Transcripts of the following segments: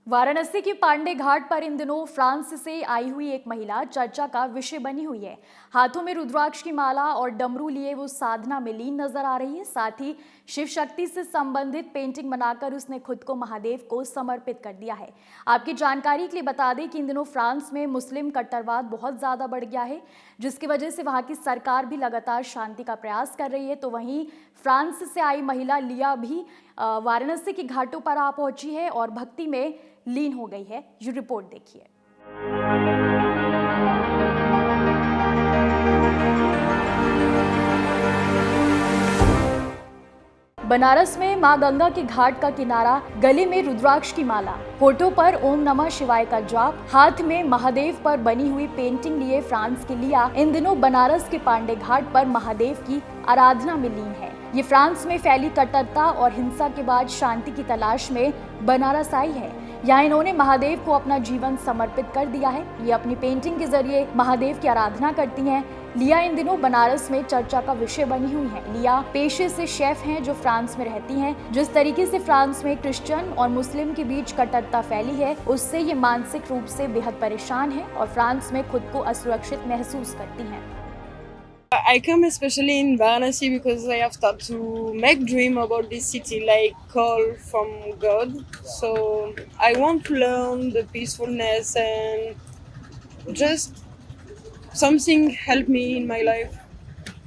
वाराणसी के पांडे घाट पर इन दिनों फ्रांस से आई हुई एक महिला चर्चा का विषय बनी हुई है। हाथों में रुद्राक्ष की माला और डमरू लिए वो साधना में लीन नजर आ रही है। साथ ही शिव शक्ति से संबंधित पेंटिंग बनाकर उसने खुद को महादेव को समर्पित कर दिया है। आपकी जानकारी के लिए बता दें कि इन दिनों फ्रांस में मुस्लिम कट्टरवाद बहुत ज्यादा बढ़ गया है, जिसकी वजह से वहां की सरकार भी लगातार शांति का प्रयास कर रही है। तो वहीं फ्रांस से आई महिला लिया भी वाराणसी के घाटों पर आ पहुंची है और भक्ति में लीन हो गई है। ये रिपोर्ट देखिए। बनारस में मां गंगा के घाट का किनारा, गले में रुद्राक्ष की माला, होठों पर ओम नमः शिवाय का जाप, हाथ में महादेव पर बनी हुई पेंटिंग लिए फ्रांस के लिया इन दिनों बनारस के पांडे घाट पर महादेव की आराधना में लीन है। ये फ्रांस में फैली कट्टरता और हिंसा के बाद शांति की तलाश में बनारस आई है। यहाँ इन्होंने महादेव को अपना जीवन समर्पित कर दिया है। ये अपनी पेंटिंग के जरिए महादेव की आराधना करती हैं। लिया इन दिनों बनारस में चर्चा का विषय बनी हुई है। लिया पेशे से शेफ हैं जो फ्रांस में रहती हैं। जिस तरीके से फ्रांस में क्रिश्चियन और मुस्लिम के बीच कट्टरता फैली है, उससे ये मानसिक रूप से बेहद परेशान है और फ्रांस में खुद को असुरक्षित महसूस करती हैं। I come especially in Varanasi because I have started to make dream about this city, like call from God. So I want to learn the peacefulness and just something help me in my life.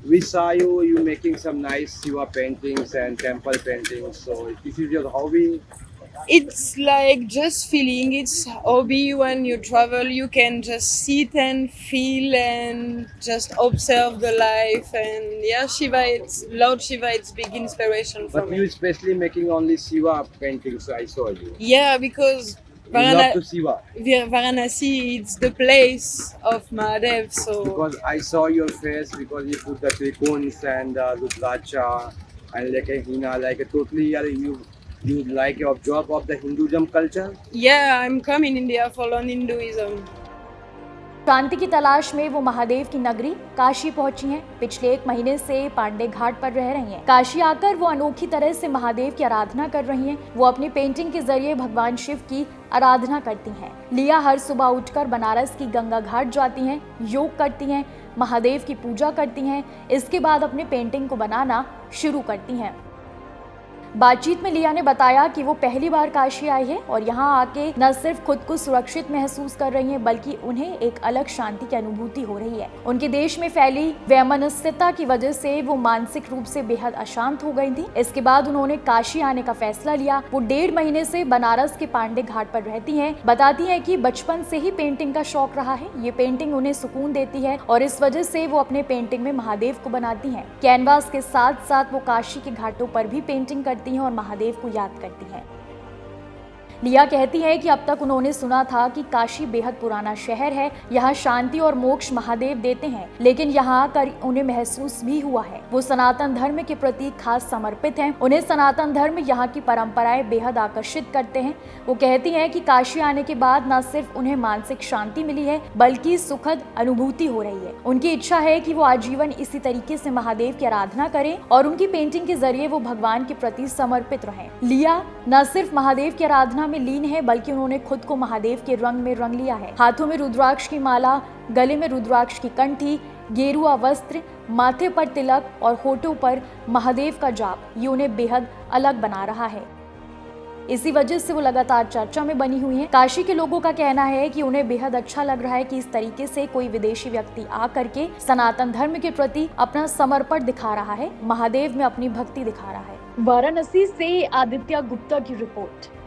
We saw you making some nice Shiva paintings and temple paintings. So this is your hobby. It's like just feeling. It's hobby when you travel. You can just sit and feel and just observe the life. And yeah, Shiva. It's Lord Shiva. It's big inspiration for But me. you especially making only Shiva paintings. I saw you. Yeah, because You love to Shiva. Varanasi, it's the place of Mahadev. So Because I saw your face because you put the trikons and Rudraksha and like a hina, like a totally you like your job of the Hinduism culture. yeah, I'm coming India for learn Hinduism. शांति की तलाश में वो महादेव की नगरी काशी पहुंची हैं। पिछले 1 महीने से पांडे घाट पर रह रही हैं। काशी आकर वो अनोखी तरह से महादेव की आराधना कर रही हैं। वो अपनी पेंटिंग के जरिए भगवान शिव की आराधना करती हैं। लिया हर सुबह उठकर बनारस की गंगा घाट जाती हैं, योग करती हैं, महादेव की पूजा करती हैं। इसके बाद अपने पेंटिंग को बनाना शुरू करती हैं। बातचीत में लिया ने बताया कि वो पहली बार काशी आई है और यहाँ आके न सिर्फ खुद को सुरक्षित महसूस कर रही हैं, बल्कि उन्हें एक अलग शांति की अनुभूति हो रही है। उनके देश में फैली वैमनस्यता की वजह से वो मानसिक रूप से बेहद अशांत हो गई थी। इसके बाद उन्होंने काशी आने का फैसला लिया। वो 1.5 महीने से बनारस के पांडे घाट पर रहती हैं। बताती हैं कि बचपन से ही पेंटिंग का शौक रहा है। ये पेंटिंग उन्हें सुकून देती है और इस वजह से वो अपने पेंटिंग में महादेव को बनाती हैं। कैनवास के साथ साथ वो काशी के घाटों पर भी पेंटिंग करती हैं और महादेव को याद करती हैं। लिया कहती है कि अब तक उन्होंने सुना था कि काशी बेहद पुराना शहर है, यहाँ शांति और मोक्ष महादेव देते हैं, लेकिन यहाँ आकर उन्हें महसूस भी हुआ है। वो सनातन धर्म के प्रति खास समर्पित हैं। उन्हें सनातन धर्म यहाँ की परंपराएं बेहद आकर्षित करते हैं। वो कहती हैं कि काशी आने के बाद न सिर्फ उन्हें मानसिक शांति मिली है, बल्कि सुखद अनुभूति हो रही है। उनकी इच्छा है कि वो आजीवन इसी तरीके से महादेव की आराधना करें और उनकी पेंटिंग के जरिए वो भगवान के प्रति समर्पित रहें। लिया न सिर्फ महादेव की आराधना में लीन है, बल्कि उन्होंने खुद को महादेव के रंग में रंग लिया है। हाथों में रुद्राक्ष की माला, गले में रुद्राक्ष की कंठी, गेरुआ वस्त्र, माथे पर तिलक और होठों पर महादेव का जाप, ये उन्हें बेहद अलग बना रहा है। इसी वजह से वो लगातार चर्चा में बनी हुई हैं। काशी के लोगों का कहना है कि उन्हें बेहद अच्छा लग रहा है कि इस तरीके से कोई विदेशी व्यक्ति आकर के सनातन धर्म के प्रति अपना समर्पण दिखा रहा है, महादेव में अपनी भक्ति दिखा रहा है। वाराणसी से आदित्य गुप्ता की रिपोर्ट।